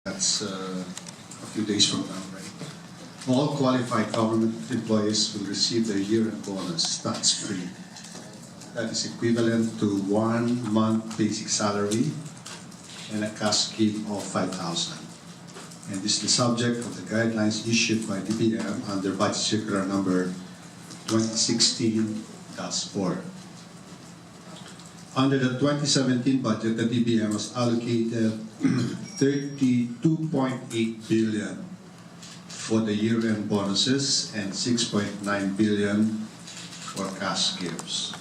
That's a few days from now, right? All qualified government employees will receive their year-end bonus tax-free. That is equivalent to 1 month basic salary and a cash gift of 5,000. And this is the subject of the guidelines issued by DBM under Budget Circular number 2016-4. Under the 2017 budget, the DBM was allocated 32.8 billion for the year-end bonuses and 6.9 billion for cash gifts.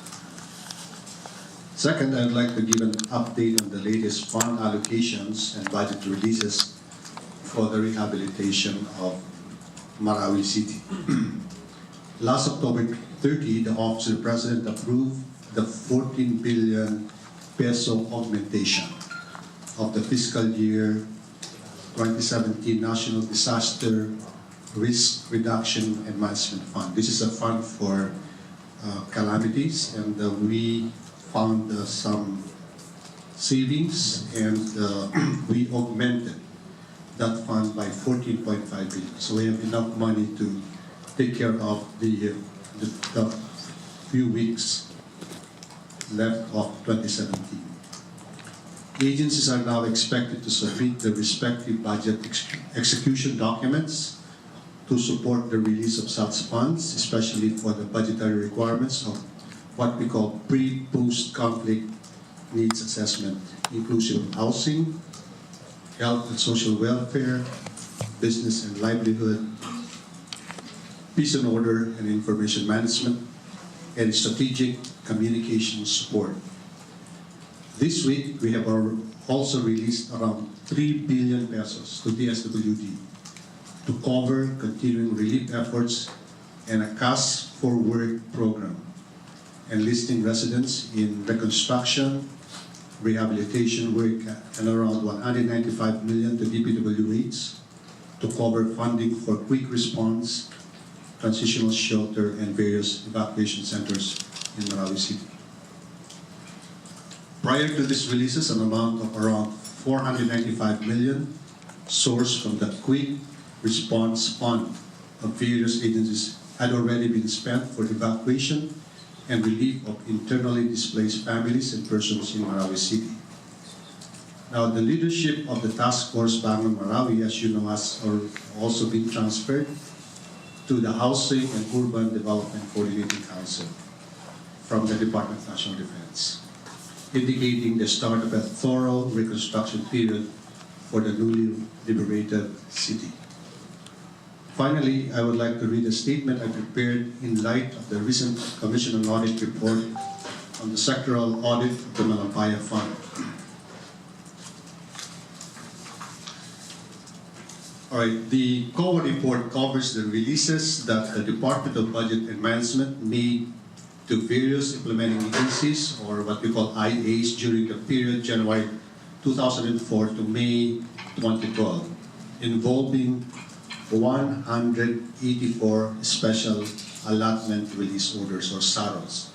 Second, I'd like to give an update on the latest fund allocations and budget releases for the rehabilitation of Marawi City. Last October 30, the Office of the President approved the 14 billion peso augmentation of the fiscal year 2017 National Disaster Risk Reduction and Management Fund. This is a fund for calamities, and we found some savings, and we augmented that fund by 14.5 billion. So we have enough money to take care of the few weeks left of 2017. Agencies are now expected to submit the respective budget execution documents to support the release of such funds, especially for the budgetary requirements of what we call pre-post conflict needs assessment, inclusive of housing, health and social welfare, business and livelihood, peace and order and information management, and strategic communication support. This week, we have also released around 3 billion pesos to DSWD to cover continuing relief efforts and a cash for work program, enlisting residents in reconstruction, rehabilitation work, and around 195 million to DPWH to cover funding for quick response, transitional shelter, and various evacuation centers in Marawi City. Prior to these releases, an amount of around 495 million sourced from the Quick Response Fund of various agencies had already been spent for evacuation and relief of internally displaced families and persons in Marawi City. Now, the leadership of the Task Force Bangon Marawi, as you know, has also been transferred to the Housing and Urban Development Coordinating Council from the Department of National Defense, indicating the start of a thorough reconstruction period for the newly liberated city. Finally, I would like to read a statement I prepared in light of the recent Commission on Audit report on the sectoral audit of the Malampaya Fund. All right, the COA report covers the releases that the Department of Budget and Management made to various implementing agencies, or what we call IAs, during the period January 2004 to May 2012, involving 184 special allotment release orders, or SAROs.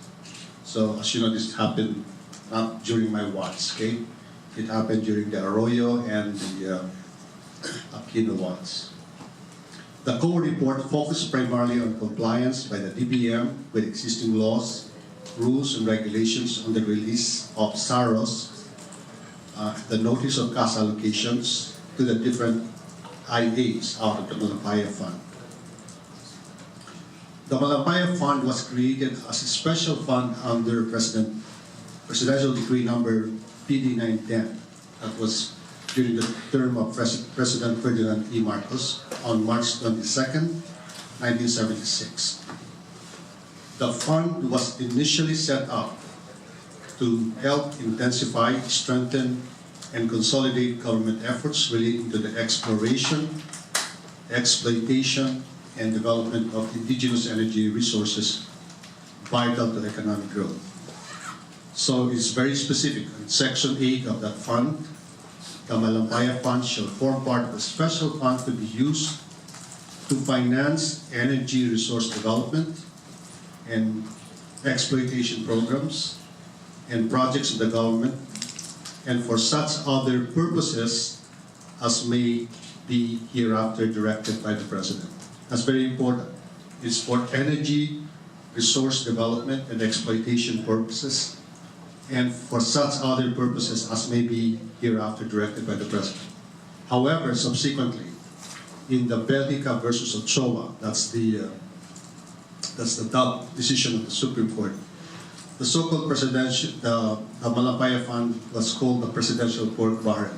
So, as you know, this happened not during my watch, okay? It happened during the Arroyo and the Aquino watch. The COA report focused primarily on compliance by the DBM with existing laws, rules, and regulations on the release of SAROs, the notice of cash allocations to the different IAs out of the Malampaya Fund. The Malampaya Fund was created as a special fund under Presidential Decree number PD 910 that was during the term of President Ferdinand E. Marcos on March 22nd, 1976. The fund was initially set up to help intensify, strengthen, and consolidate government efforts relating to the exploration, exploitation, and development of indigenous energy resources vital to economic growth. So it's very specific. In Section 8 of that fund, the Malampaya Fund shall form part of a special fund to be used to finance energy resource development and exploitation programs and projects of the government, and for such other purposes as may be hereafter directed by the President. That's very important. It's for energy, resource development, and exploitation purposes, and for such other purposes as may be hereafter directed by the President. However, subsequently, in the Bellica versus Ochoa, that's the top decision of the Supreme Court, the so-called presidential, the Malampaya Fund was called the Presidential Pork Barrel.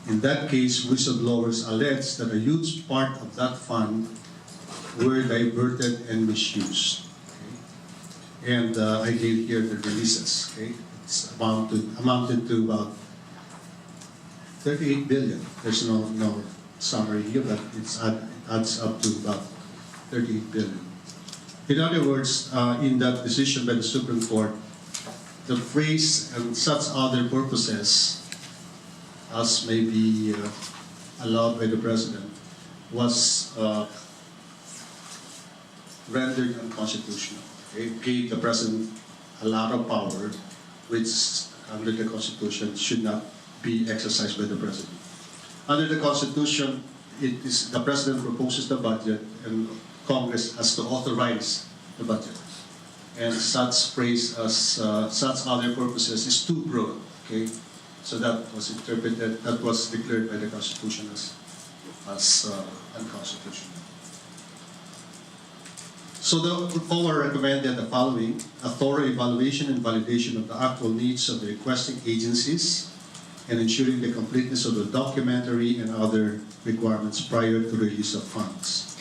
In that case, whistleblowers alleged that a huge part of that fund were diverted and misused. Okay? And I gave here the releases. Okay? It's amounted to about 38 billion. There's no summary here, but it adds up to about 38 billion. In other words, in that decision by the Supreme Court, the phrase "and such other purposes" as may be allowed by the President was rendered unconstitutional. It gave the President a lot of power, which under the Constitution should not be exercised by the President. Under the Constitution, it is the President proposes the budget and Congress has to authorize the budget. And such phrase as such other purposes is too broad. Okay? So that was interpreted, that was declared by the Constitution as unconstitutional. So the COA recommended the following: a thorough evaluation and validation of the actual needs of the requesting agencies and ensuring the completeness of the documentary and other requirements prior to release of funds.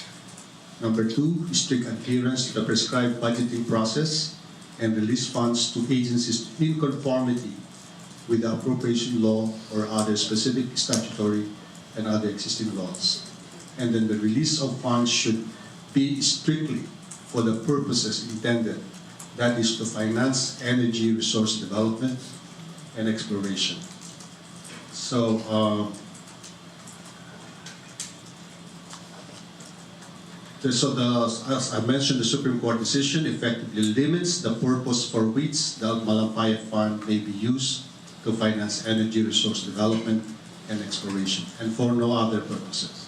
Number 2, strict adherence to the prescribed budgeting process and release funds to agencies in conformity with the appropriation law or other specific statutory and other existing laws. And then the release of funds should be strictly for the purposes intended, that is to finance energy resource development and exploration. So, as I mentioned, the Supreme Court decision effectively limits the purpose for which the Malampaya Fund may be used to finance energy resource development and exploration, and for no other purposes.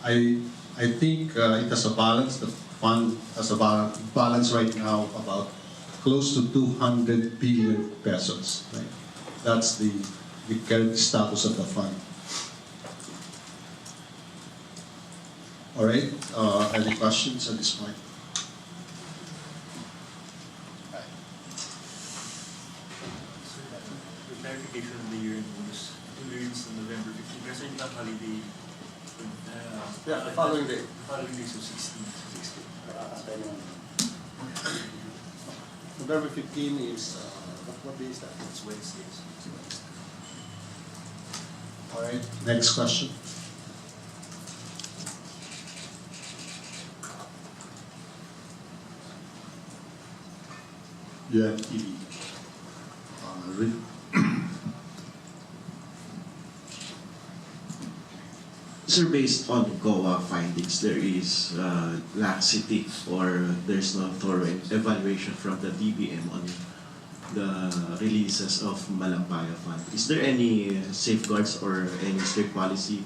I think it has a balance. The fund has a balance right now about close to 200 billion pesos. Right? That's the current status of the fund. All right, any questions at this point? The clarification of the year was released on November 15th. Kasi yung holiday. Yeah, the following day. The following day, so 16. November 15 is, what day is that? It's Wednesdays. All right, next question. Yeah, TV. Sir, based on COA findings, there is laxity or there's no thorough evaluation from the DBM on the releases of Malampaya Fund. Is there any safeguards or any strict policy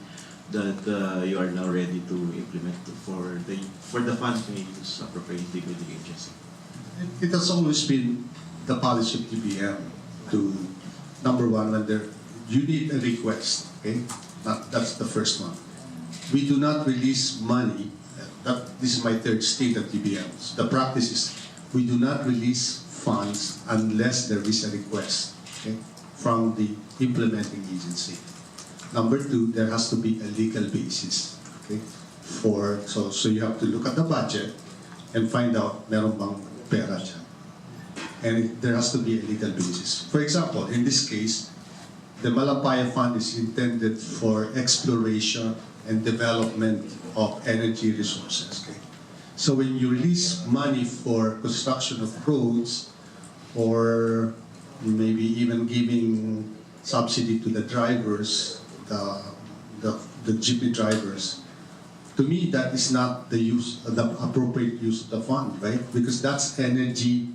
that you are now ready to implement for the fund to be used appropriately with the agency? It has always been the policy of DBM to, number one, when you need a request, okay? That's the first one. We do not release money. This is my third state at DBM. So the practice is we do not release funds unless there is a request, okay, from the implementing agency. Number 2, there has to be a legal basis. Okay? So you have to look at the budget and find out meron bang pera dyan. And there has to be a legal basis. For example, in this case, the Malampaya Fund is intended for exploration and development of energy resources. Okay? So when you release money for construction of roads, or maybe even giving subsidy to the drivers, the jeepney drivers, to me that is not the appropriate use of the fund, right? Because that's energy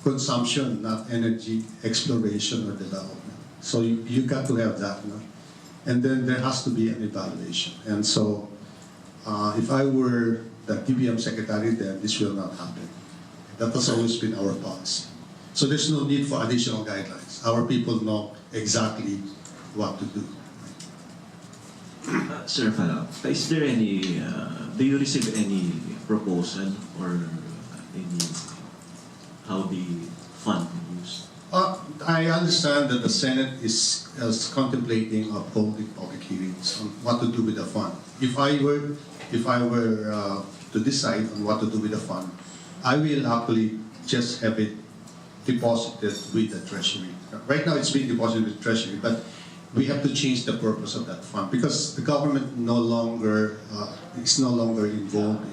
consumption, not energy exploration or development. So you got to have that, no? and then there has to be an evaluation. And so, if I were the DBM secretary, then this will not happen. That has always been our policy. So there's no need for additional guidelines. Our people know exactly what to do. Sir, follow-up. Is there any, do you receive any proposal or any, how the fund is used? I understand that the Senate is contemplating holding public hearings on what to do with the fund. If I were to decide on what to do with the fund, I will actually just have it deposited with the Treasury. Right now, it's being deposited with the Treasury, but we have to change the purpose of that fund because the government is no longer involved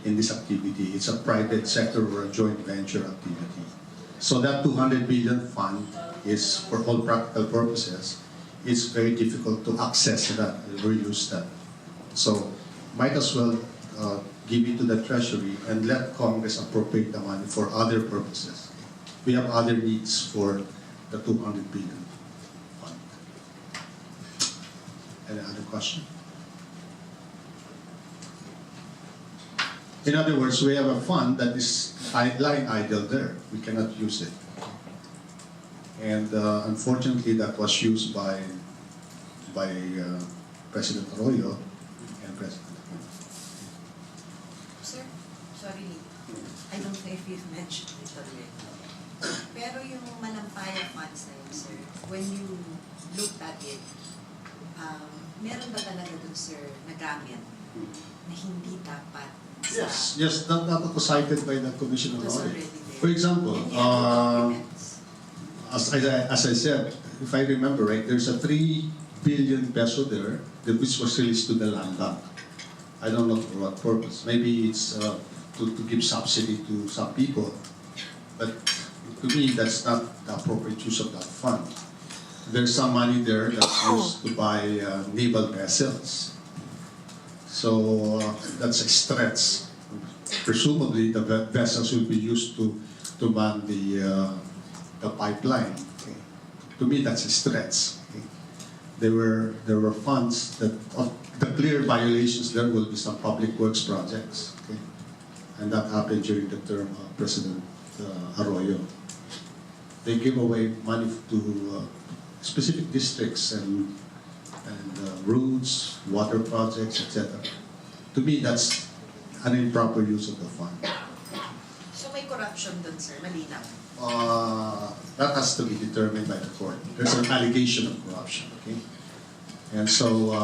in this activity. It's a private sector or a joint venture activity. So that 200 billion fund is, for all practical purposes, it's very difficult to access that, reuse that. So might as well give it to the Treasury and let Congress appropriate the money for other purposes. We have other needs for the 200 billion fund. Any other question? In other words, we have a fund that is lying idle there. We cannot use it. And unfortunately, that was used by President Arroyo and President. Sir, sorry, I don't know if you've mentioned it already. Pero yung Malampaya funds na yun, sir, when you looked at it, meron ba talaga dun, sir, nagamit na hindi dapat sa... Yes, that was cited by the Commission of was Audit. already there? For example, Any other documents? as I said, if I remember right, there's a 3 billion peso there which was released to the land bank. I don't know for what purpose. Maybe it's to give subsidy to some people, but to me that's not the appropriate use of that fund. There's some money there that's used to buy naval vessels. So that's a stretch. Presumably the vessels will be used to man the pipeline. Okay. To me, that's a stretch. Okay. There were funds that the clear violations there will be some public works projects. Okay. And that happened during the term of President Arroyo. They give away money to specific districts and roads, water projects, etc. To me, that's an improper use of the fund. So may corruption dun, sir, malinaw. That has to be determined by the court. There's an allegation of corruption, okay? And so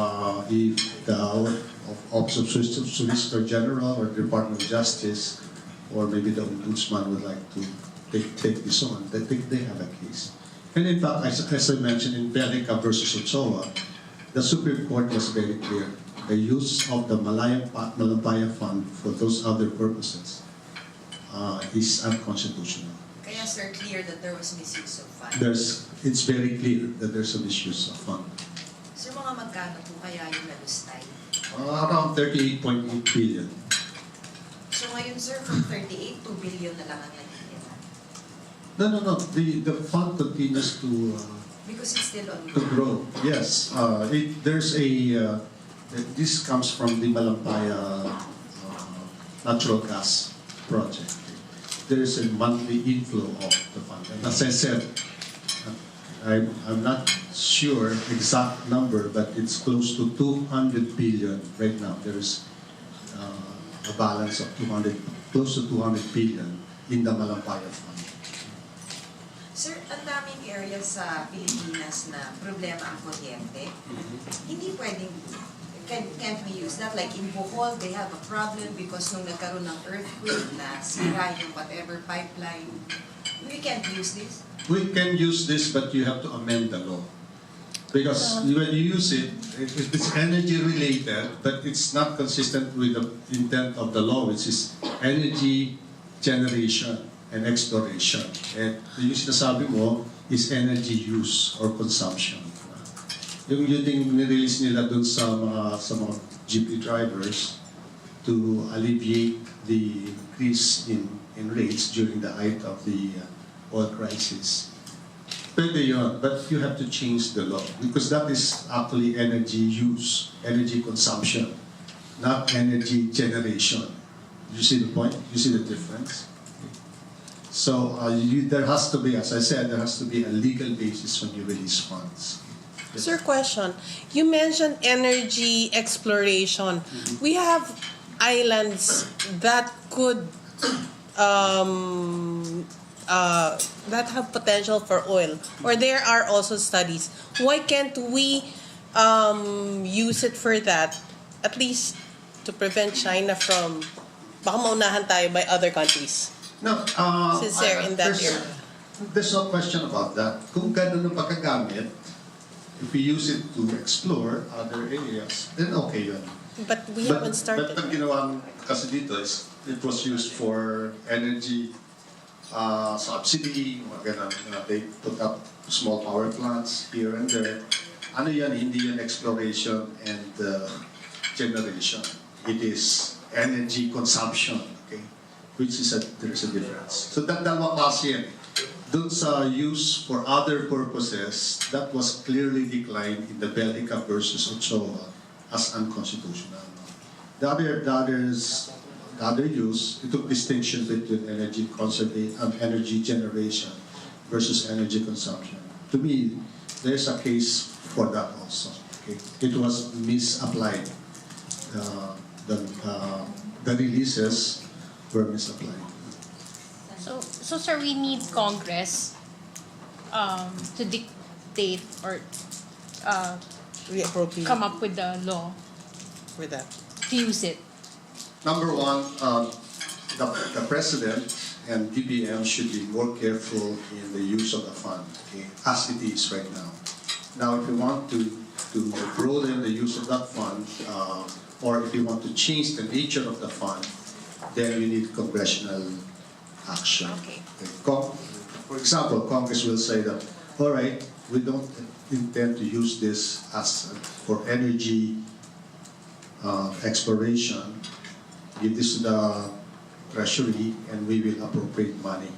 if the Office of Solicitor General or the Department of Justice or maybe the Ombudsman would like to take this on, they think they have a case. And in fact, as I mentioned in Pelica versus Ochoa, the Supreme Court was very clear. The use of the Malampaya Fund for those other purposes is unconstitutional. Kaya, sir, clear that there was misuse of funds. It's very clear that there's a misuse of fund. Sir, mga magkano po kaya yung nalustay? Around 38.8 billion. So ngayon, sir, from 38, 2 billion na lang ang natitira. No. The fund continues to Because it's still on grow. Yes, this comes from the Malampaya natural gas project. There's a monthly inflow of the fund. And as I said, I'm not sure exact number, but it's close to 200 billion right now. There's a balance of close to 200 billion in the Malampaya fund. Sir, ang daming areas sa Pilipinas na problema ang kuryente. Hindi pwedeng, can't we use that? Like in Bohol, they have a problem because nung nagkaroon ng earthquake na sira yung whatever pipeline. We can't use this. We can use this, but you have to amend the law. Because when you use it, it's energy related, but it's not consistent with the intent of the law, which is energy generation and exploration. And yung sinasabi mo is energy use or consumption. Yung nirelease nila dun sa mga jeepney drivers to alleviate the increase in rates during the height of the oil crisis. Pwede yun, but you have to change the law because that is actually energy use, energy consumption, not energy generation. You see the point? You see the difference? So there has to be, as I said, there has to be a legal basis when you release funds. Sir, question. You mentioned energy exploration. We have islands that could that have potential for oil, or there are also studies. Why can't we use it for that? At least to prevent China from baka maunahan tayo by other countries. No, Since they're in that area. there's no question about that. Kung ganun ang pagkagamit, if we use it to explore other areas, then okay yun. But we haven't started. But ang ginawa kasi dito is, it was used for energy subsidy, mga ganun. They put up small power plants here and there. Ano yan, hindi yan exploration and generation. It is energy consumption, okay? Which is there's a difference. So dalawang klase yan. Dun sa use for other purposes, that was clearly declined in the Belgica versus Ochoa as unconstitutional. The other use, it took distinction between energy energy generation versus energy consumption. To me, there's a case for that also. Okay? It was misapplied. The releases were misapplied. So sir, we need Congress to dictate or Reappropriate come up with the law for that. to use it. Number one, the president and DBM should be more careful in the use of the fund, okay, as it is right now. Now, if you want to broaden the use of that fund, or if you want to change the nature of the fund, then you need congressional action. Okay. For example, Congress will say that, all right, we don't intend to use this as for energy exploration. Give this to the Treasury, and we will appropriate money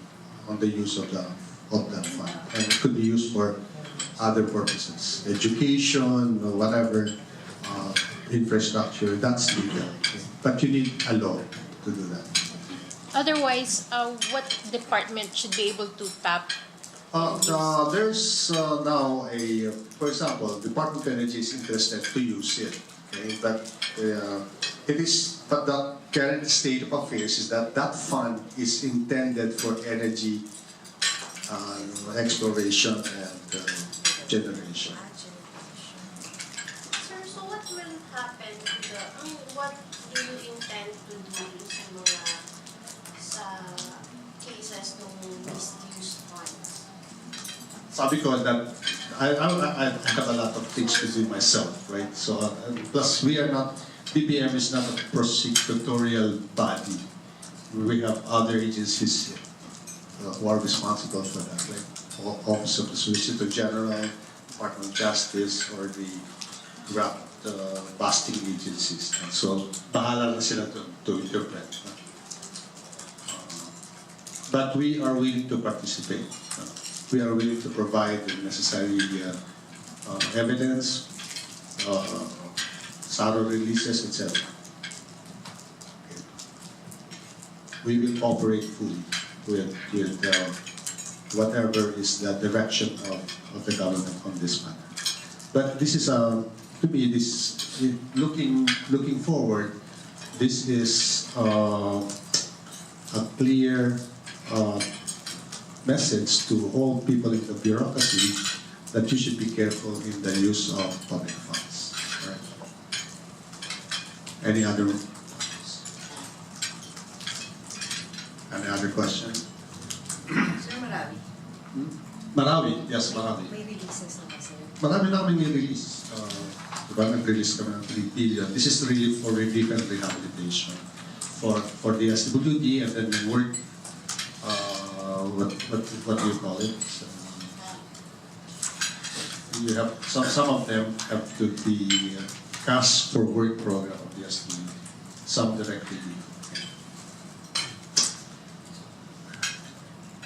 on the use of that fund, and it could be used for other purposes, education, or whatever, infrastructure. That's legal, okay? But you need a law to do that. Otherwise, what department should be able to tap? There's now for example, Department of Energy is interested to use it, okay? But the current state of affairs is that fund is intended for energy exploration and generation. Sir, so what will happen to what do you intend to do sa cases ng misused funds? Sabi ko that I have a lot of things to do myself, right? So plus we are not, DBM is not a prosecutorial body. We have other agencies who are responsible for that, like Office of the Solicitor General, Department of Justice, or the graft busting agencies. And so bahala na sila to interpret. But we are willing to participate. We are willing to provide the necessary evidence, thorough releases, etc. Okay. We will cooperate fully with whatever is the direction of the government on this matter. But this is to me, this looking forward, this is a clear message to all people in the bureaucracy that you should be careful in the use of public funds. Right? Any other questions? Sir, marami. Marami, yes, marami. May releases na ba, sir? Marami na kami ni-release. Diba, nag-release kami ng 3 billion. This is really for relief and rehabilitation for the SWD, and then we work, what do you call it? So, you have some of them have to be cash for work program of the SWD. Some directly.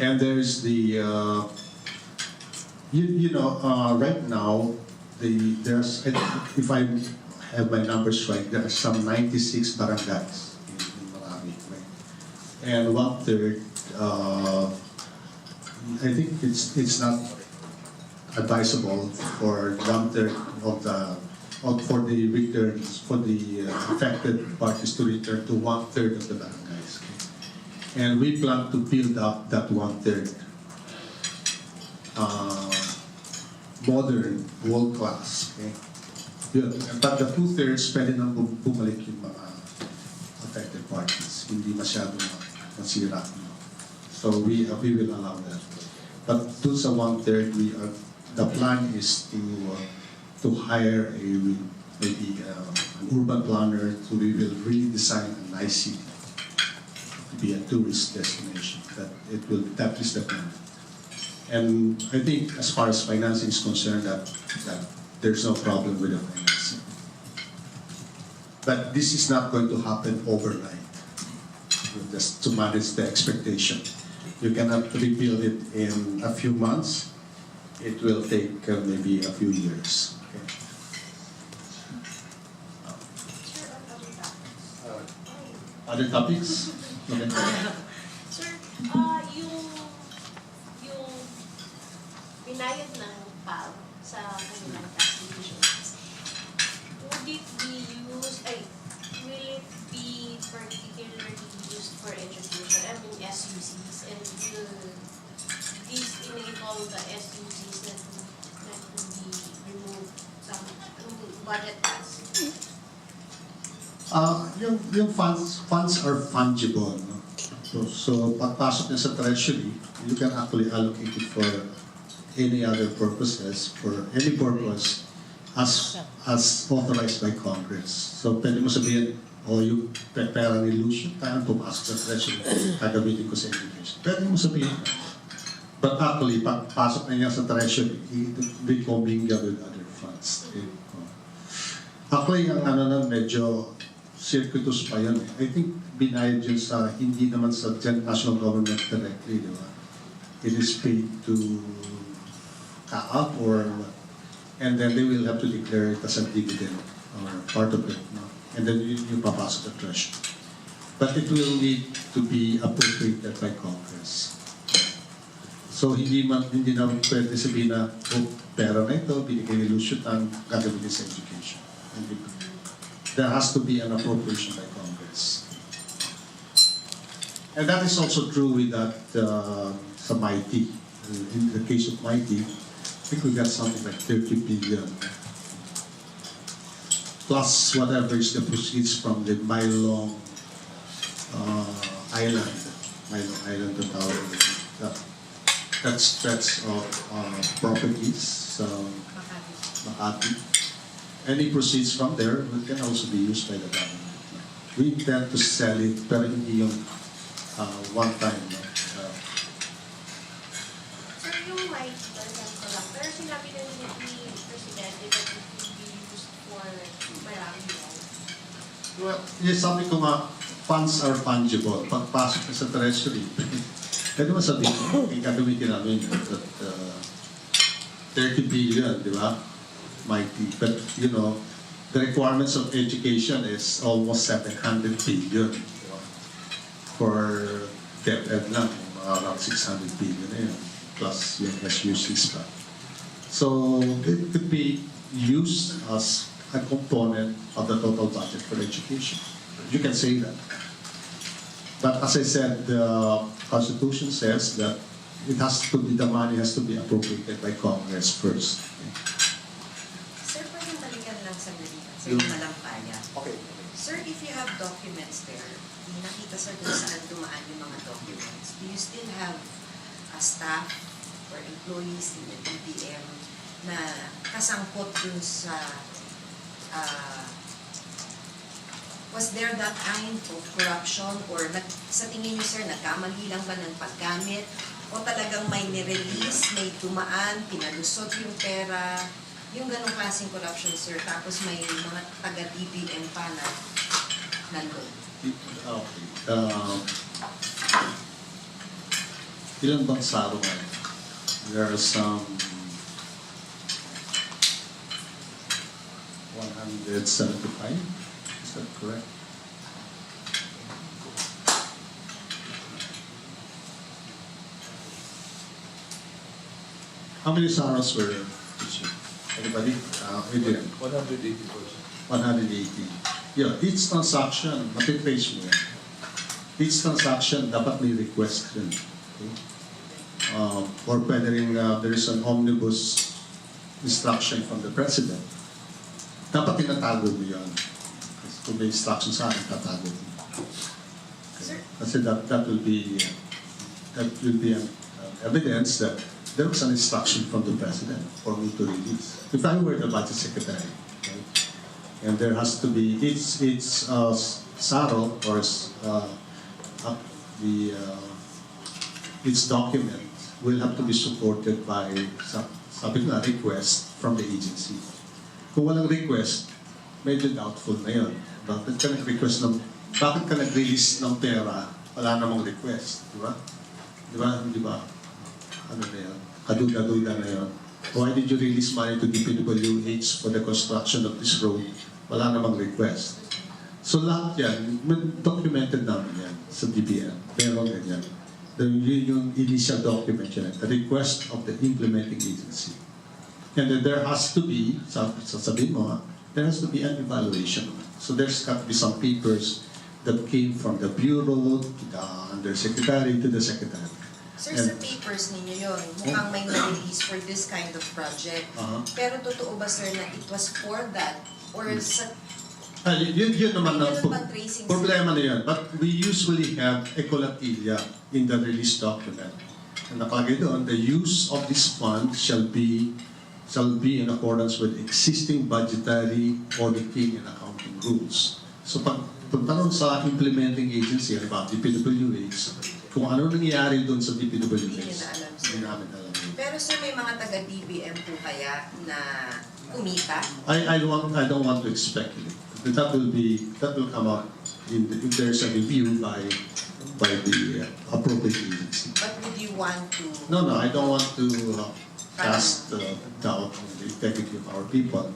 And there's the Right now, if I have my numbers right, there are some 96 barangays in Marami, right? And one third, I think it's not advisable for one third of for the returns, for the affected parties to return to one third of the barangays. Okay? And we plan to build up that one third modern, world class. Okay? Yun. But the two-thirds, pwede nang bumalik yung mga affected parties. Hindi masyadong masira. So we will allow that. But dun sa one-third, the plan is to hire maybe an urban planner. So we will redesign a nice city to be a tourist destination. That is the plan. And I think as far as financing is concerned, that there's no problem with the financing. But this is not going to happen overnight, just to manage the expectation. You cannot rebuild it in a few months. It will take maybe a few years. Okay. Other topics? Okay. Sir, yung binayad ng PAL sa kanilang tax divisions, would it be used, will it be particularly used for education, I mean SUCs, and will this enable the SUCs that to be removed some budget cuts? Yung funds are fungible. No? So pagpasok niya sa treasury, you can actually allocate it for any other purposes, for any purpose as authorized by Congress. So pwede mo sabihin, yung pera ni Lucio, kaya pumasok sa treasury, gagamitin ko sa education. Pwede mo sabihin. But actually, pagpasok na niya sa treasury, they commingle with other funds. Okay? Actually, ang medyo circuitous pa yun. I think binayad yun sa, hindi naman sa national government directly, di ba? It is paid to CAAP or what? And then they will have to declare it as a dividend or part of it. No? And then you papasok the treasury. But it will need to be appropriated by Congress. So hindi na pwede sabihin na, pera na ito, binigay ni Lucio Tan, gagamitin sa education. There has to be an appropriation by Congress. And that is also true with that sa Mighty. In the case of Mighty, I think we got something like 30 billion. Plus whatever is the proceeds from the Mylong Island. Mylong Island, the tower. That stretch of properties, so Makati. Any proceeds from there can also be used by the government. We intend to sell it, pero hindi yung one time. Sir, yung might ko lang, pero sinabi na ni Presidente that it will be used for marami lang. Well, yes, sabi ko nga, funds are fungible. Pagpasok na sa treasury, pwede mo sabihin, gagamitin namin that 30 billion, di ba? Mighty. But, the requirements of education is almost 700 billion. For DepEd lang, around 600 billion na yun. Plus yung SUCs pa. So, it could be used as a component of the total budget for education. You can say that. But as I said, the Constitution says that the money has to be appropriated by Congress first. Sir, pwedeng balikan lang sa Sir Malampaya. Okay. Sir, if you have documents there, nakita sir kung saan dumaan yung mga documents, do you still have a staff or employees in the DBM na kasangkot dun sa was there that kind of corruption or sa tingin niyo sir, nagkamali lang ba ng paggamit o talagang may nirelease, may tumaan, pinalusot yung pera, yung ganong klaseng corruption sir, tapos may mga taga-DBM pa na nandun? Ilang bang saro ngayon? There are some 175. Is that correct? How many SAROs were issued? Anybody? Adrian? 180%. 180. Yeah, each transaction, matitrace mo yan. Each transaction dapat may request din. Okay? Or pwede rin there is an omnibus instruction from the President. Dapat tinatago mo yun. Kasi kung may instruction sa akin, tatago mo. Sir, Kasi that will be an evidence that there was an instruction from the President for me to release. If I were the Budget Secretary, okay, and there has to be each SARO or each document will have to be supported by sabi ko na request from the agency. Kung walang request, medyo doubtful na yun. Bakit ka nag-release ng pera, wala namang request, di ba? Di ba? Di ba? Ano na yun? Kaduda-duda na yun. Why did you release money to DPWH for the construction of this road? Wala namang request. So lahat yan, documented namin yan sa DBM. Pero ganyan. Yung initial document yan, the request of the implementing agency. And then there has to be, sasabihin mo, there has to be an evaluation. So there's got to be some papers that came from the bureau to the undersecretary to the secretary. Sir, sa papers ninyo yun, mukhang may na-release for this kind of project. Pero totoo ba, sir, na it was for that? Or sa... Yun naman May ang ganun bang tracing, sir? problema na yun. But we usually have a colatilla in the release document. And nakalagay doon, the use of this fund shall be in accordance with existing budgetary, auditing, and accounting rules. So pag tanong sa implementing agency, about DPWH, kung ano nangyayari doon sa DPWH, Hindi nyo na alam, sir. hindi namin alam. Pero sir, may mga taga-DBM po kaya na kumita? I don't want to speculate. That will come out if there's a review by the appropriate agency. But would you want to... No, I don't want to cast doubt on the integrity of our people.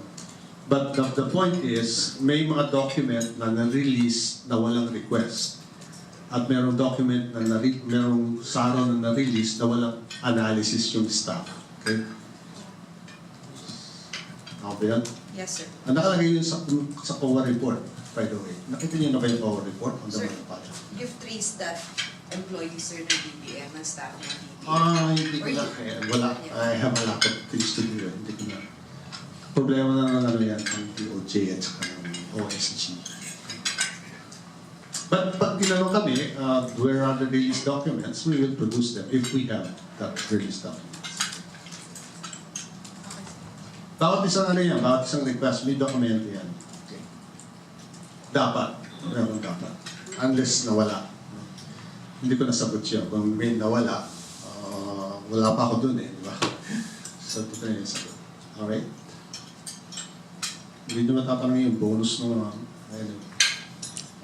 But the point is, may mga document na na-release na walang request. At merong document na merong SARO na na-release na walang analysis yung staff. Okay? Ako ba yan? Yes, sir. Ang nakalagay yun sa COA report, by the way. Nakita niyo na ba yung COA report on the Sir, mga project? you've traced that employee, sir, ng DBM, ng staff ng DBM? Hindi ko na kaya. Wala. I have a lot of things to do. Hindi ko na. Problema na ng ano yan, ng DOJ at saka ng OSG. But pag tinanong kami, where are the release documents, we will produce them if we have that release documents. Bawat isang ano yan, bawat isang request, may dokumento yan. Okay. Dapat. Meron dapat. Unless nawala. Hindi ko nasagot siya. Kung may nawala, wala pa ako dun eh. Di ba? So, ito na yung sagot. Alright? Hindi nyo matatanong yung bonus ng ayun.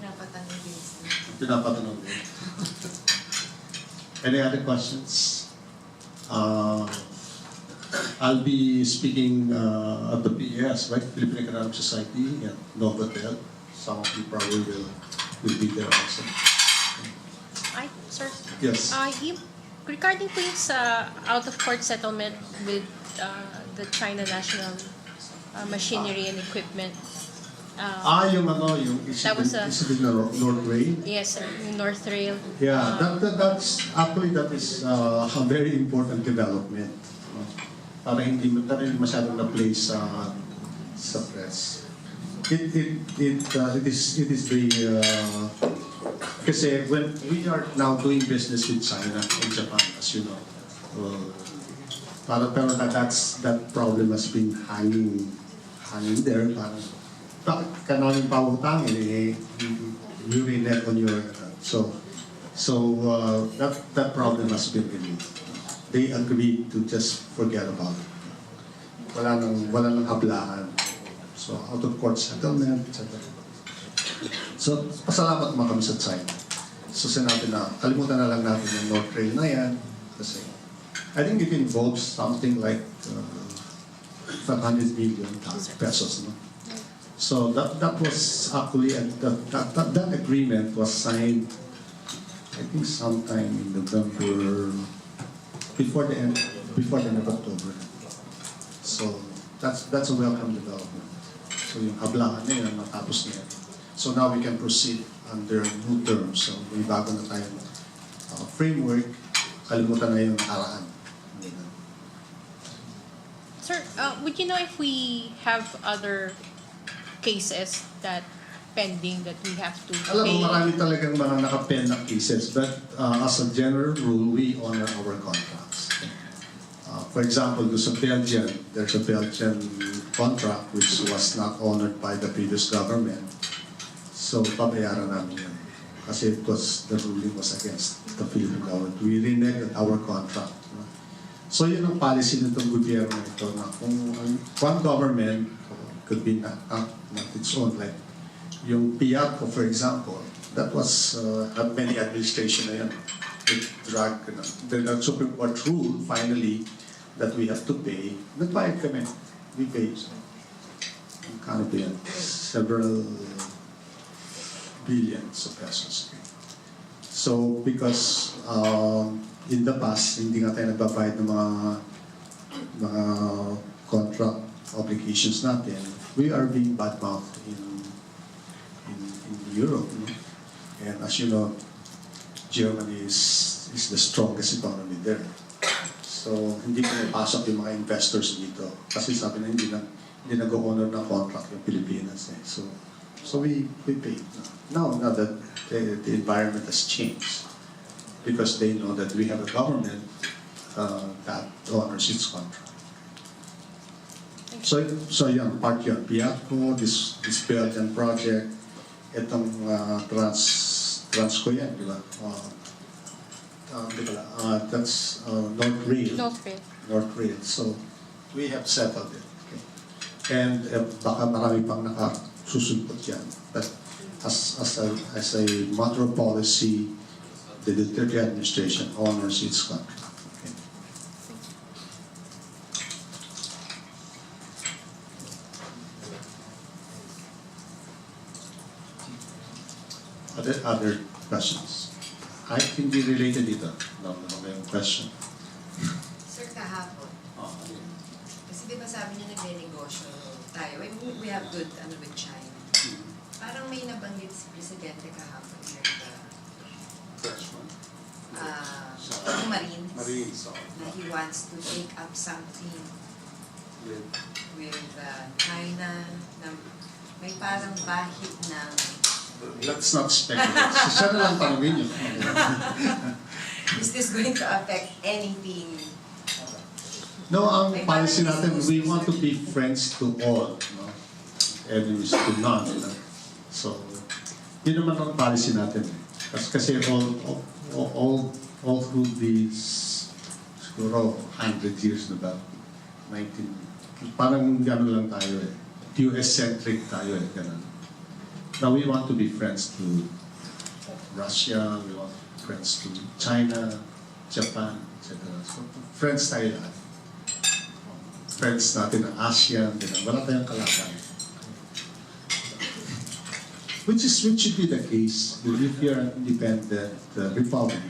Pinapatanong din, sir. Pinapatanong din. Any other questions? I'll be speaking at the PES, right? Philippine Economic Society at Novotel. Some of you probably will be there also. Ay, sir. Yes. Regarding po yung sa out-of-court settlement with the China National Machinery and Equipment. Yung That was incident na North Rail. Yes, sir. Yung North Rail. Yeah, that is a very important development. Para hindi masyadong na-play sa press. It is the kasi when we are now doing business with China and Japan, as you know, pero that problem has been hanging there. Parang bakit ka namin pautangin you renege on your so that problem has been relieved. They agreed to just forget about it. Wala nang hablaan. So, out-of-court settlement, etc. So, pasalamat naman kami sa China. So, sinabi na, kalimutan na lang natin yung North Rail na yan. Kasi, I think it involves something like 500 million pesos. No? So that was actually, that agreement was signed, I think sometime in November, before the end of October. So that's a welcome development. So yung hablahan na yun, matapos na yan. So now we can proceed under new terms. So may bago na tayong framework, kalimutan na yung nakaraan. Sir, would you know if we have other cases that pending that we have to Alam pay? mo, marami talagang mga nakapen na cases, but as a general rule, we honor our contracts. For example, sa Belgium, there's a Belgian contract which was not honored by the previous government. So, pabayaran namin yan. Kasi the ruling was against the Philippine government. We reneged our contract. So, yun ang policy nitong gobyerno ito na kung one government could be not its own, like yung PIATCO, for example, that was had many administration na yan. It dragged, the Supreme Court ruled finally that we have to pay. Nagbayad kami. We paid. Kano ba yan? Several billions of pesos. So, because in the past, hindi nga tayo nagbabayad ng mga contract obligations natin, we are being badmouthed in Europe. No? And as you know, Germany is the strongest economy there. So, hindi pinapasok yung mga investors dito. Kasi sabi na hindi nag-honor ng contract yung Pilipinas. Eh. So we pay. Now that the environment has changed, because they know that we have a government that honors its contract. So yan, part yun. PIATCO, this Belgian project, itong Transco yan, di ba? That's North Rail. North Rail. So we have settled it. Okay? And baka marami pang nakasusulpot yan. But as a matter of policy, the Duterte administration honors its contract. Okay. Other questions? I think be related dito. No, yung question. Sir, kahapon, kasi di ba sabi niyo nagre-negosyo tayo, we have good with China. Parang may nabanggit si Presidente kahapon yung Marines, na he wants to take up something with China, na may parang bahid ng Let's not speculate. Siya na lang tanongin yun. is this going to affect anything? No, ang policy natin, we want to be friends to all, no? Enemies to none. No? So, yun naman ang policy natin. Kasi all through these, siguro, 100 years na ba? 19, parang gano'n lang tayo eh. US-centric tayo eh, gano'n. Now we want to be friends to Russia, we want to be friends to China, Japan, etc. So, friends tayo lahat. Friends natin ng ASEAN, wala tayong kalaban. Which should be the case. If you're an independent republic,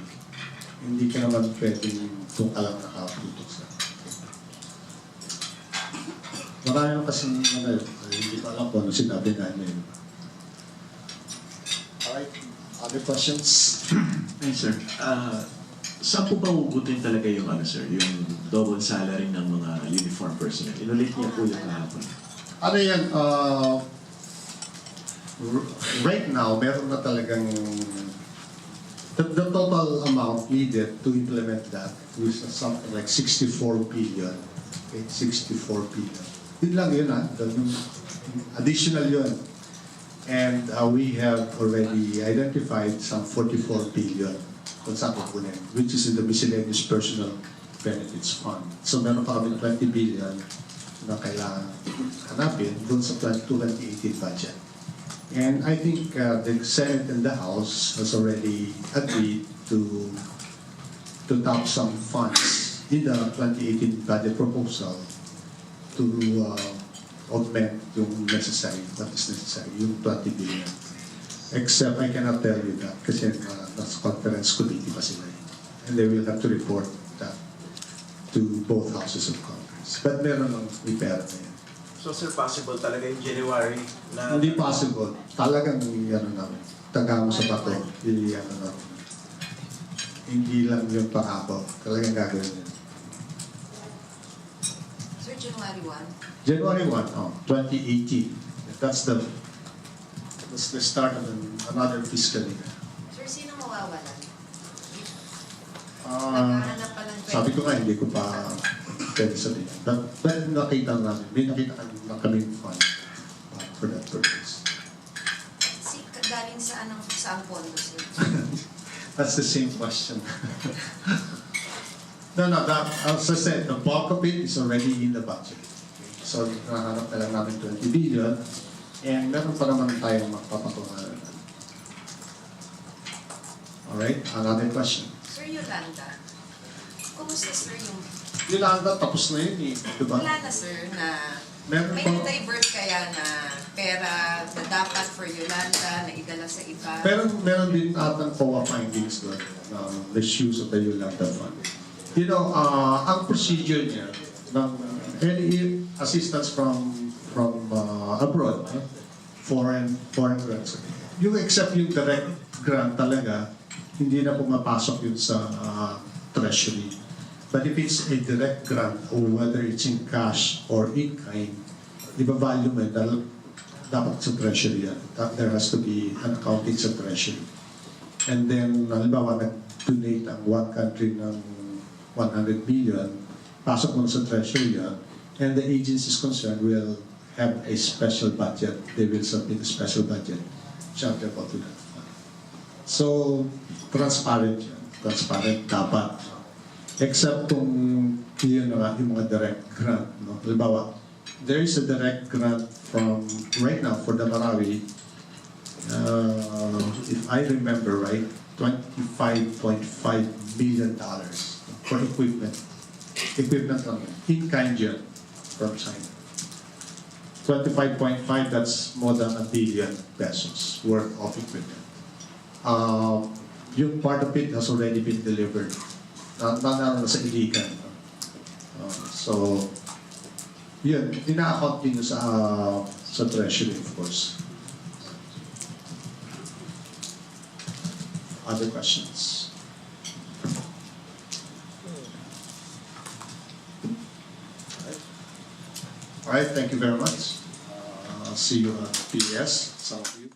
hindi ka naman pwedeng kung ka lang nakaputok sa. Marami naman kasi hindi ko alam kung ano sinabi namin. Alright, other questions? Yes, sir. Saan po ba hugutin talaga yung yung double salary ng mga uniform personnel? Inulit niya po yung kahapon. Ano yan, right now, meron na talagang the total amount needed to implement that was something like 64 billion. Okay, 64 billion. Yun lang yun, additional yun. And we have already identified some 44 billion kung saan kukunin, which is in the miscellaneous personal benefits fund. So meron pa kami 20 billion na kailangan hanapin dun sa 2018 budget. And I think the Senate and the House has already agreed to tap some funds in the 2018 budget proposal to augment yung necessary, what is necessary, yung 20 billion. Except I cannot tell you that kasi nasa conference committee pa sila. And they will have to report that to both houses of Congress. But meron lang may pera na yan. So sir, possible talaga yung January na... Hindi possible. Talagang namin. Taga mo sa bato. Namin. Hindi lang yung pangako. Talagang gagawin yun. Sir, January 1? January 1, 2018. That's the start of another fiscal year. Sir, sino mawawalan? Ah, Naghahanap pa ng sabi ko nga, hindi ko pa pwede sabihin. But nakita namin, may nakita na kami fund for that purpose. Galing saan pondo, sir? That's the same question. No, as I said, the bulk of it is already in the budget. So, nahanap na lang namin 20 billion and meron pa naman tayong magpapatungan. Alright, another question. Sir Yolanda, kumusta sir yung... Yolanda, tapos na yun eh. Diba? Wala na sir na... Meron May pa. na-divert kaya na pera na dapat for Yolanda na idala sa iba? Pero meron din atang COA findings doon, the issues of the Yolanda Fund. You know, ang procedure niya ng any assistance from abroad, foreign grants, yung except yung direct grant talaga, hindi na pumapasok yun sa treasury. But if it's a direct grant, or whether it's in cash or in kind, iba-value mo dapat sa treasury yan. There has to be an accounting sa treasury. And then, halimbawa, nag-donate ang one country ng 100 million, pasok mo sa treasury yan, and the agencies concerned will have a special budget. They will submit a special budget chargeable to that fund. So, transparent yan. Transparent dapat. Except kung yun nga, yung mga direct grant. No? Halimbawa, there is a direct grant from, right now, for the Marawi, if I remember right, $25.5 million for equipment. Equipment lang yun. In-kind yun from China. 25.5, that's more than ₱1 billion worth of equipment. Yung part of it has already been delivered. Naroon na sa iligan. So, yun, ina-account din sa treasury, of course. Other questions? All right, thank you very much. See you at PES, some of you.